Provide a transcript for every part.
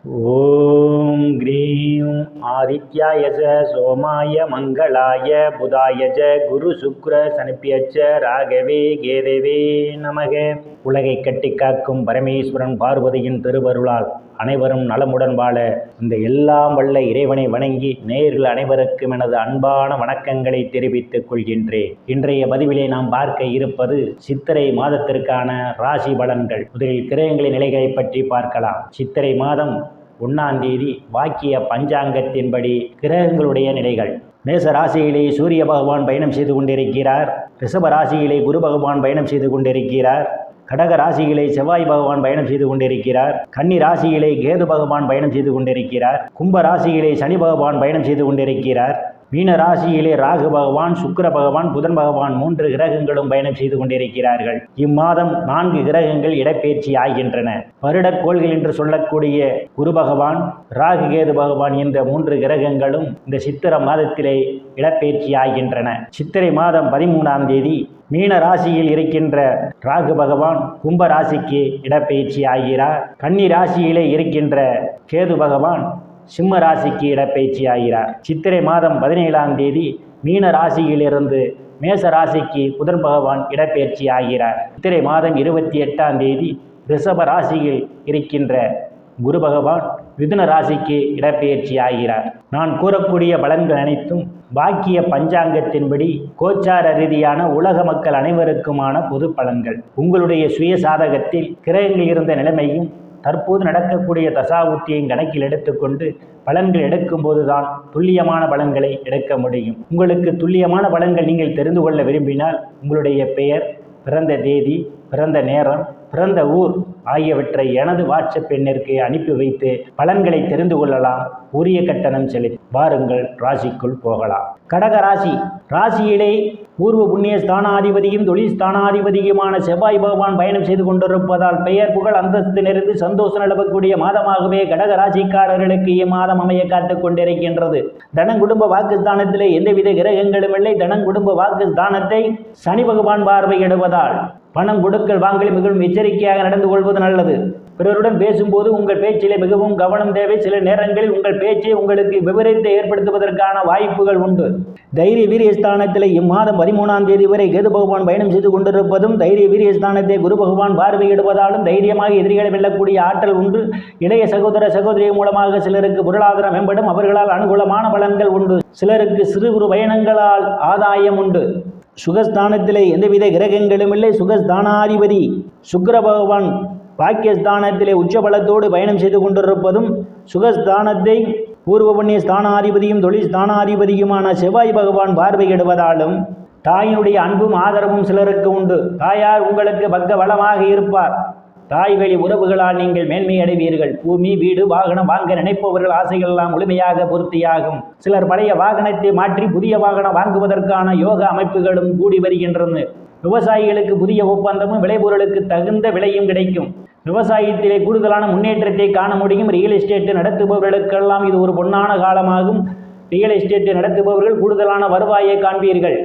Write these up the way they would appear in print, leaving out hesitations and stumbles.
ஓம் cream ஆதித்யாய சோமாய மங்களாய புதாய குரு சுக்ர சனிப்பியச்ச ராகவே கேதவே நமக. உலகை கட்டி காக்கும் பரமேஸ்வரன் பார்வதியின் திருவருளால் அனைவரும் நலமுடன் வாழ இந்த எல்லாம் வல்ல இறைவனை வணங்கி நேயர்கள் அனைவருக்கும் எனது அன்பான வணக்கங்களை தெரிவித்துக் கொள்கின்றேன். இன்றைய பதிவிலே நாம் பார்க்க இருப்பது சித்திரை மாதத்திற்கான ராசி பலன்கள். முதலில் கிரகங்களின் நிலைகளை பற்றி பார்க்கலாம். சித்திரை மாதம் 1ஆம் தேதி வாக்கிய பஞ்சாங்கத்தின்படி கிரகங்களுடைய நிலைகள். மேச ராசியிலே சூரிய பகவான் பயணம் செய்து கொண்டிருக்கிறார். ரிஷப ராசியிலே குரு பகவான் பயணம் செய்து கொண்டிருக்கிறார். கடக ராசியிலே செவ்வாய் பகவான் பயணம் செய்து கொண்டிருக்கிறார். கன்னி ராசியிலே கேது பகவான் பயணம் செய்து கொண்டிருக்கிறார். கும்ப ராசியிலே சனி பகவான் பயணம் செய்து கொண்டிருக்கிறார். மீன ராசியிலே ராகு பகவான், சுக்கிர பகவான், புதன் பகவான் 3 கிரகங்களும் பயணம் செய்து கொண்டிருக்கிறார்கள். இம்மாதம் 4 கிரகங்கள் இடப்பெயர்ச்சி ஆகின்றன. வருடக்கோள்கள் என்று சொல்லக்கூடிய குரு பகவான், ராகு கேது பகவான் என்ற 3 கிரகங்களும் இந்த சித்திரை மாதத்திலே இடப்பெயர்ச்சி ஆகின்றன. சித்திரை மாதம் 13ஆம் தேதி மீன ராசியில் இருக்கின்ற ராகு பகவான் கும்ப ராசிக்கு இடப்பெயர்ச்சி ஆகிறார். கன்னி ராசியிலே இருக்கின்ற கேது பகவான் சிம்ம ராசிக்கு இடப்பெயர்ச்சி ஆகிறார். சித்திரை மாதம் 17ஆம் தேதி மீன ராசியிலிருந்து மேச ராசிக்கு புதன் பகவான் இடப்பெயர்ச்சி ஆகிறார். சித்திரை மாதம் 28ஆம் தேதி ரிஷப ராசியில் இருக்கின்ற குரு பகவான் மிதுன ராசிக்கு இடப்பெயர்ச்சி ஆகிறார். நான் கூறக்கூடிய பலன்கள் அனைத்தும் வாக்கிய பஞ்சாங்கத்தின்படி கோச்சார ரீதியான உலக மக்கள் அனைவருக்குமான பொது பலன்கள். உங்களுடைய சுய சாதகத்தில் கிரகங்கள் இருந்த நிலைமையும் தற்போது நடக்கக்கூடிய தசாபுத்தியையும் கணக்கில் எடுத்துக்கொண்டு பலன்கள் எடுக்கும்போது தான் துல்லியமான பலன்களை எடுக்க முடியும். உங்களுக்கு துல்லியமான பலன்கள் நீங்கள் தெரிந்து கொள்ள விரும்பினால் உங்களுடைய பெயர், பிறந்த தேதி, பிறந்த நேரம், பிறந்த ஊர் ஆகியவற்றை எனது வாட்ஸ்அப் எண்ணிற்கு அனுப்பி வைத்து பலன்களை தெரிந்து கொள்ளலாம். உரிய கட்டணம் செலுத்தி வாருங்கள், ராசிக்குள் போகலாம். கடக ராசி. ராசியிலே பூர்வ புண்ணிய ஸ்தானாதிபதியும் தொழில் ஸ்தானாதிபதியுமான செவ்வாய் பகவான் பயணம் செய்து கொண்டிருப்பதால் பெயர் புகழ் அந்தஸ்து நிறைந்து சந்தோஷம் நிலவக்கூடிய மாதமாகவே கடக ராசிக்காரர்களுக்கு இம்மாதம் அமைய காத்துக் கொண்டிருக்கின்றது. தனம் குடும்ப வாக்குஸ்தானத்திலே எந்தவித கிரகங்களும் இல்லை. தனம் குடும்ப வாக்குஸ்தானத்தை சனி பகவான் பார்வையிடுவதால் பணம் கொடுக்கல் வாங்கல் மிகவும் எச்சரிக்கையாக நடந்து கொள்வது நல்லது. பிறருடன் பேசும்போது உங்கள் பேச்சிலே மிகவும் கவனம் தேவை. சில நேரங்களில் உங்கள் பேச்சை உங்களுக்கு விபரீதத்தை ஏற்படுத்துவதற்கான வாய்ப்புகள் உண்டு. தைரிய வீரியஸ்தானத்தில் இம்மாதம் 13ஆம் தேதி வரை கேது பகவான் பயணம் செய்து கொண்டிருப்பதும் தைரிய வீரியஸ்தானத்தை குரு பகவான் பார்வையிடுவதாலும் தைரியமாக எதிரிகளை வெல்லக்கூடிய ஆற்றல் உண்டு. இளைய சகோதர சகோதரி மூலமாக சிலருக்கு பொருளாதாரம் மேம்படும். அவர்களால் அனுகூலமான பலன்கள் உண்டு. சிலருக்கு சிறு குறு பயணங்களால் ஆதாயம் உண்டு. சுகஸ்தானத்திலே எந்தவித கிரகங்களும் இல்லை. சுகஸ்தானாதிபதி சுக்கிர பகவான் பாக்கியஸ்தானத்திலே உச்சபலத்தோடு பயணம் செய்து கொண்டிருப்பதும் சுகஸ்தானத்தை பூர்வ புண்ணிய ஸ்தானாதிபதியும் தொழில் ஸ்தானாதிபதியுமான செவ்வாய் பகவான் பார்வையிடுவதாலும் தாயினுடைய அன்பும் ஆதரவும் சிலருக்கு உண்டு. தாயார் உங்களுக்கு பக்க பலமாக இருப்பார். தாய் வழி உறவுகளால் நீங்கள் மேன்மை அடைவீர்கள். பூமி, வீடு, வாகனம் வாங்க நினைப்பவர்கள் ஆசைகள் எல்லாம் முழுமையாக பூர்த்தியாகும். சிலர் பழைய வாகனத்தை மாற்றி புதிய வாகனம் வாங்குவதற்கான யோக அமைப்புகளும் கூடி வருகின்றன. விவசாயிகளுக்கு புதிய ஒப்பந்தமும் விளைபொருளுக்கு தகுந்த விலையும் கிடைக்கும். விவசாயத்திலே கூடுதலான முன்னேற்றத்தை காண முடியும். ரியல் எஸ்டேட் நடத்துபவர்களுக்கெல்லாம் இது ஒரு பொன்னான காலமாகும். ரியல் எஸ்டேட் நடத்துபவர்கள் கூடுதலான வருவாயை காண்பீர்கள்.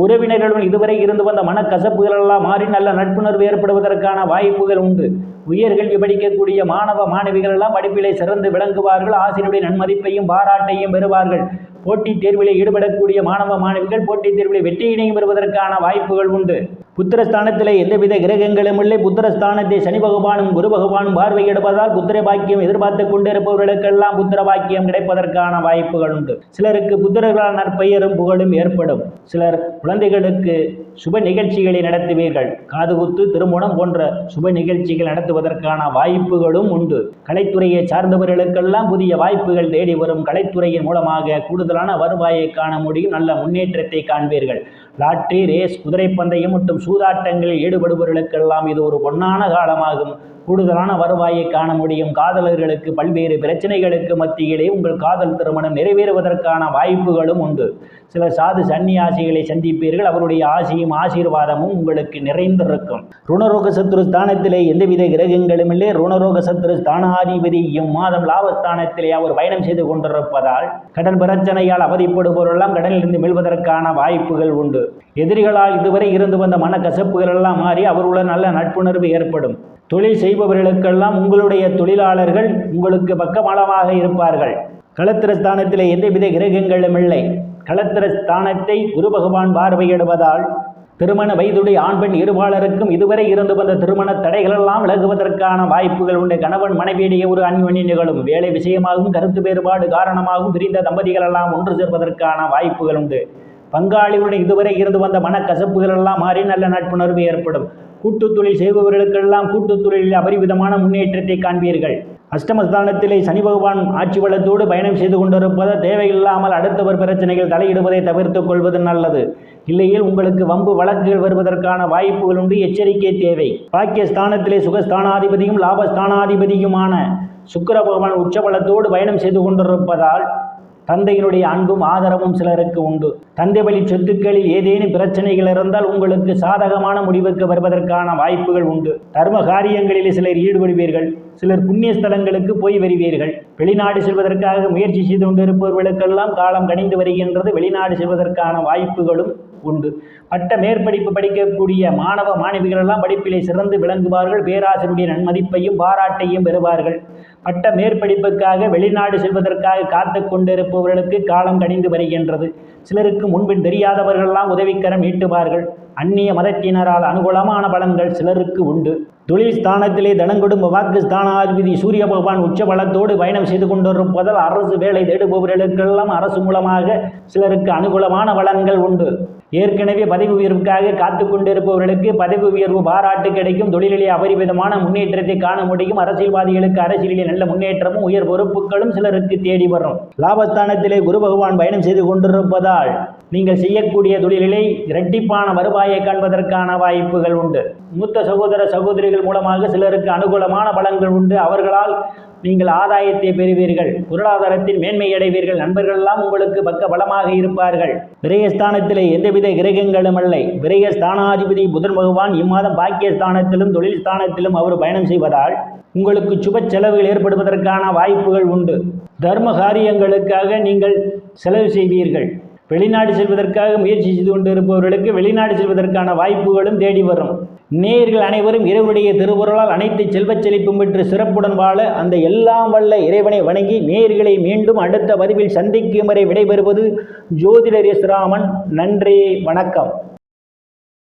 உறவினர்களுடன் இதுவரை இருந்து வந்த மனக்கசப்புகள் எல்லாம் மாறி நல்ல நட்புணர்வு ஏற்படுவதற்கான வாய்ப்புகள் உண்டு. உயர்கல்வி படிக்கக்கூடிய மாணவ மாணவிகள் எல்லாம் படிப்பிலே சிறந்து விளங்குவார்கள். ஆசிரியருடைய நன்மதிப்பையும் பாராட்டையும் பெறுவார்கள். போட்டித் தேர்விலே ஈடுபடக்கூடிய மாணவ மாணவிகள் போட்டித் தேர்விலே வெற்றியினையும் பெறுவதற்கான வாய்ப்புகள் உண்டு. புத்திரஸ்தானத்திலே எந்தவித கிரகங்களும் இல்லை. புத்திரஸ்தானத்தை சனி பகவானும் குரு பகவானும் பார்வையிடுவதால் புத்திர பாக்கியம் எதிர்பார்த்து கொண்டிருப்பவர்களுக்கெல்லாம் புத்திர பாக்கியம் கிடைப்பதற்கான வாய்ப்புகள் உண்டு. சிலருக்கு புத்திரர்களால் நற்பெயரும் புகழும் ஏற்படும். சிலர் குழந்தைகளுக்கு சுப நிகழ்ச்சிகளை நடத்துவீர்கள். காதுகுத்து, திருமணம் போன்ற சுப நிகழ்ச்சிகள் நடத்துவதற்கான வாய்ப்புகளும் உண்டு. கலைத்துறையை சார்ந்தவர்களுக்கெல்லாம் புதிய வாய்ப்புகள் தேடி வரும். கலைத்துறையின் மூலமாக கூடுதலான வருவாயை காண முடியும். நல்ல முன்னேற்றத்தை காண்பீர்கள். லாட்டரி, ரேஸ், குதிரை பந்தயம் மற்றும் சூதாட்டங்களில் ஈடுபடுபவர்களுக்கெல்லாம் இது ஒரு பொன்னான காலமாகும். கூடுதலான வருவாயை காண முடியும். காதலர்களுக்கு பல்வேறு பிரச்சனைகளுக்கு மத்தியிலே உங்கள் காதல் திருமணம் நிறைவேறுவதற்கான வாய்ப்புகளும் உண்டு. சில சாது சன்னியாசிகளை சந்திப்பீர்கள். அவருடைய ஆசியும் ஆசீர்வாதமும் உங்களுக்கு நிறைந்திருக்கும். ருணரோக சத்ரு ஸ்தானத்திலே எந்தவித கிரகங்களும் இல்லை. ருணரோக சத்ரு ஸ்தானாதிபதி இம்மாதம் லாபஸ்தானத்திலே அவர் பயணம் செய்து கொண்டிருப்பதால் கடன் பிரச்சனையால் அவதிப்படுபவரெல்லாம் கடனிலிருந்து மீள்வதற்கான வாய்ப்புகள் உண்டு. எதிரிகளால் இதுவரை இருந்து வந்த மனக்கசப்புகள் எல்லாம் மாறி அவர்களுடன் நல்ல நட்புணர்வு ஏற்படும். தொழில் செய்பவர்களுக்கெல்லாம் உங்களுடைய தொழிலாளர்கள் உங்களுக்கு பக்கபலமாக இருப்பார்கள். களத்திரஸ்தானத்திலே எந்தவித கிரகங்களும் இல்லை. களத்திரஸ்தானத்தை குரு பகவான் பார்வையிடுவதால் திருமண வயதுடைய ஆண் பெண் இருபாலருக்கும் இதுவரை இருந்து வந்த திருமண தடைகளெல்லாம் விலகுவதற்கான வாய்ப்புகள் உண்டு. கணவன் மனைவியிடையே ஒரு அந்யோன்யம் நிகழும். வேலை விஷயமாகவும் கருத்து வேறுபாடு காரணமாகவும் பிரிந்த தம்பதிகள் எல்லாம் ஒன்று சேர்வதற்கான வாய்ப்புகள் உண்டு. பங்காளிகளுடன் இதுவரை இருந்து வந்த மனக்கசப்புகள் எல்லாம் மாறி நல்ல நட்புணர்வு ஏற்படும். கூட்டுத் தொழில் செய்பவர்களுக்கெல்லாம் கூட்டுத் தொழிலில் அபரிவிதமான முன்னேற்றத்தை காண்பீர்கள். அஷ்டமஸ்தானத்திலே சனி பகவான் ஆட்சி பலத்தோடு பயணம் செய்து கொண்டிருப்பது தேவையில்லாமல் அடுத்தவர் பிரச்சனைகள் தலையிடுவதை தவிர்த்து கொள்வது நல்லது. இல்லையில் உங்களுக்கு வம்பு வழக்குகள் வருவதற்கான வாய்ப்புகள் உண்டு. எச்சரிக்கை தேவை. பாக்கியஸ்தானத்திலே சுகஸ்தானாதிபதியும் லாபஸ்தானாதிபதியுமான சுக்கிர பகவான் உச்சபலத்தோடு பயணம் செய்து கொண்டிருப்பதால் தந்தையினுடைய அன்பும் ஆதரவும் சிலருக்கு உண்டு. தந்தை வழி சொத்துக்களில் ஏதேனும் பிரச்சனைகள் இருந்தால் உங்களுக்கு சாதகமான முடிவுக்கு வருவதற்கான வாய்ப்புகள் உண்டு. தர்ம காரியங்களில் சிலர் ஈடுபடுவீர்கள். சிலர் புண்ணிய ஸ்தலங்களுக்கு போய் வருவீர்கள். வெளிநாடு செல்வதற்காக முயற்சி செய்து கொண்டிருப்பவர்களுக்கெல்லாம் காலம் கணிந்து வருகின்றது. வெளிநாடு செல்வதற்கான வாய்ப்புகளும் உண்டு. பட்ட மேற்படிப்பு படிக்கக்கூடிய மாணவ மாணவிகள் எல்லாம் படிப்பிலே சிறந்து விளங்குவார்கள். பேராசிரியருடைய நன்மதிப்பையும் பாராட்டையும் பெறுவார்கள். பட்ட மேற்படிப்புக்காக வெளிநாடு செல்வதற்காக காத்து கொண்டிருப்பவர்களுக்கு காலம் கணிந்து வருகின்றது. சிலருக்கு முன்பின் தெரியாதவர்களெல்லாம் உதவிக்கரம் நீட்டுவார்கள். அந்நிய மதத்தினரால் அனுகூலமான பலன்கள் சிலருக்கு உண்டு. தொழில் ஸ்தானத்திலே தனங்கொடும் வாக்கு ஸ்தானாதிபதி சூரிய பகவான் உச்ச பலத்தோடு பயணம் செய்து கொண்டிருப்பதால் அரசு வேலை தேடுபவர்களுக்கெல்லாம் அரசு மூலமாக சிலருக்கு அனுகூலமான பலன்கள் உண்டு. ஏற்கனவே பதவி உயர்வுக்காக காத்து கொண்டிருப்பவர்களுக்கு பதவி உயர்வு பாராட்டு கிடைக்கும். தொழிலிலே அபரிவிதமான முன்னேற்றத்தை காண முடியும். அரசியல்வாதிகளுக்கு அரசியலிலே நல்ல முன்னேற்றமும் உயர் பொறுப்புகளும் சிலருக்கு தேடி வரும். லாபஸ்தானத்திலே குரு பகவான் பயணம் செய்து கொண்டிருப்பதால் நீங்கள் செய்யக்கூடிய தொழிலிலே இரட்டிப்பான வருவாயை காண்பதற்கான வாய்ப்புகள் உண்டு. மூத்த சகோதர சகோதரிகள் மூலமாக சிலருக்கு அனுகூலமான பலன்கள் உண்டு. அவர்களால் நீங்கள் ஆதாயத்தை பெறுவீர்கள். பொருளாதாரத்தில் மேன்மை அடைவீர்கள். நண்பர்கள் எல்லாம் உங்களுக்கு பக்க பலமாக இருப்பார்கள். விரயஸ்தானத்திலே எந்தவித கிரகங்களும் இல்லை. விரயஸ்தானாதிபதி புதன் பகவான் இம்மாதம் பாக்கியஸ்தானத்திலும் தொழில் ஸ்தானத்திலும் அவர் பயணம் செய்வதால் உங்களுக்கு சுப செலவுகள் ஏற்படுவதற்கான வாய்ப்புகள் உண்டு. தர்ம காரியங்களுக்காக நீங்கள் செலவு செய்வீர்கள். வெளிநாடு செல்வதற்காக முயற்சி செய்து கொண்டிருப்பவர்களுக்கு வெளிநாடு செல்வதற்கான வாய்ப்புகளும் தேடி வரும். நேயர்கள் அனைவரும் இறைவனுடைய திருவுருளால் அனைத்து செல்வச் செழிப்பும் பெற்று சிறப்புடன் வாழ அந்த எல்லாம் வல்ல இறைவனை வணங்கி நேயர்களை மீண்டும் அடுத்த பதிவில் சந்திக்கும் வரை விடைபெறுவது ஜோதிடர் எஸ் ராமன். நன்றி, வணக்கம்.